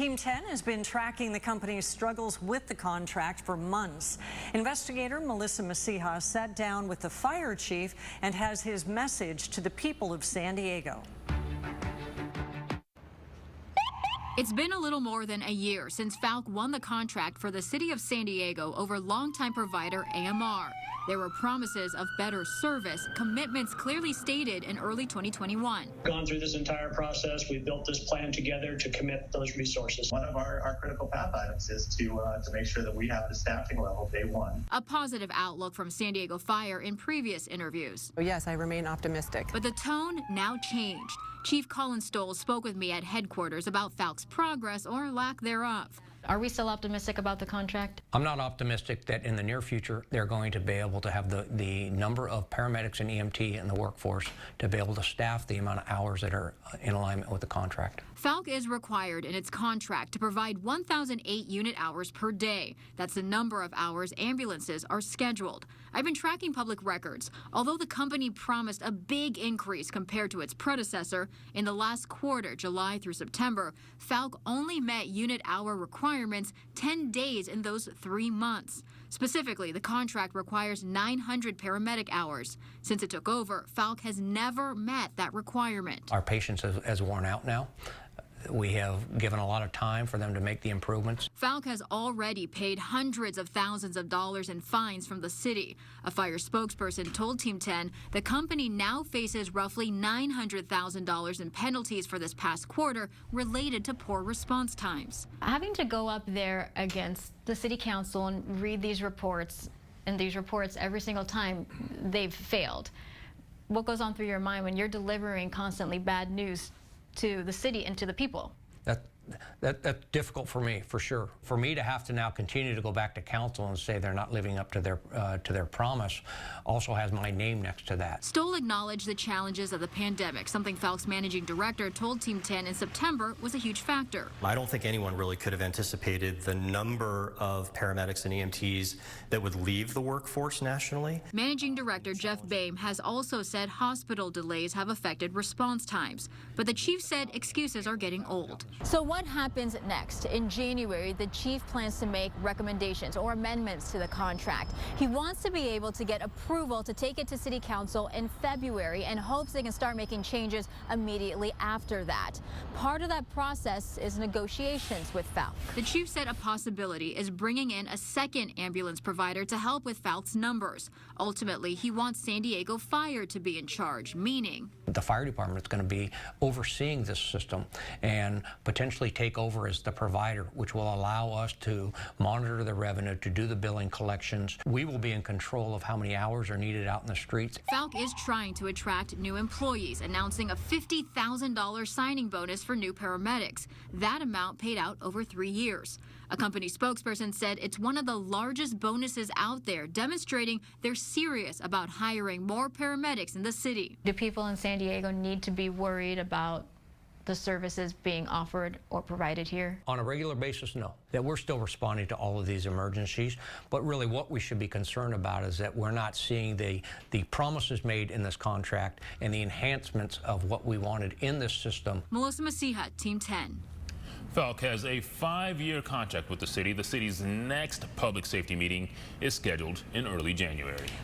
Team 10 has been tracking the company's struggles with the contract for months. Investigator Melissa Masiha sat down with the fire chief and has his message to the people of San Diego. It's been a little more than a year since Falck won the contract for the city of San Diego over longtime provider AMR. There were promises of better service, commitments clearly stated in early 2021. Gone through this entire process, we built this plan together to commit those resources. One of our critical path items is to make sure that we have the staffing level day one. A positive outlook from San Diego Fire in previous interviews. Yes, I remain optimistic. But the tone now changed. Chief Colin Stoll spoke with me at headquarters about Falck's progress or lack thereof. Are we still optimistic about the contract? I'm not optimistic that in the near future they're going to be able to have the number of paramedics and EMT in the workforce to be able to staff the amount of hours that are in alignment with the contract. Falck is required in its contract to provide 1,008 unit hours per day. That's the number of hours ambulances are scheduled. I've been tracking public records. Although the company promised a big increase compared to its predecessor, in the last quarter, July through September, Falck only met unit hour requirements 10 days in those 3 months. Specifically, the contract requires 900 paramedic hours. Since it took over, Falck has never met that requirement. Our patience has worn out now. We have given a lot of time for them to make the improvements. Falck has already paid hundreds of thousands of dollars in fines from the city. A fire spokesperson told Team 10 the company now faces roughly $900,000 in penalties for this past quarter related to poor response times. Having to go up there against the city council and read these reports, and these reports every single time they've failed. What goes on through your mind when you're delivering constantly bad news to the city and to the people? That's difficult for me, for sure. For me to have to now continue to go back to council and say they're not living up to their promise also has my name next to that. Stoll acknowledged the challenges of the pandemic, something Falck's managing director told Team 10 in September was a huge factor. I don't think anyone really could have anticipated the number of paramedics and EMTs that would leave the workforce nationally. Managing Director Jeff Boehm has also said hospital delays have affected response times, but the chief said excuses are getting old. So what happens next? In January, the chief plans to make recommendations or amendments to the contract. He wants to be able to get approval to take it to City Council in February and hopes they can start making changes immediately after that. Part of that process is negotiations with Falck. The chief said a possibility is bringing in a second ambulance provider to help with Falck's numbers. Ultimately, he wants San Diego Fire to be in charge, meaning the fire department is going to be overseeing this system and potentially take over as the provider, which will allow us to monitor the revenue, to do the billing collections. We will be in control of how many hours are needed out in the streets. Falck is trying to attract new employees, announcing a $50,000 signing bonus for new paramedics. That amount paid out over 3 years. A company spokesperson said it's one of the largest bonuses out there, demonstrating they're serious about hiring more paramedics in the city. Do people in San Diego need to be worried about the services being offered or provided here? On a regular basis, no. That we're still responding to all of these emergencies, but really what we should be concerned about is that we're not seeing the promises made in this contract and the enhancements of what we wanted in this system. Melissa Masiha, Team 10. Falck has a 5-year contract with the city. The city's next public safety meeting is scheduled in early January.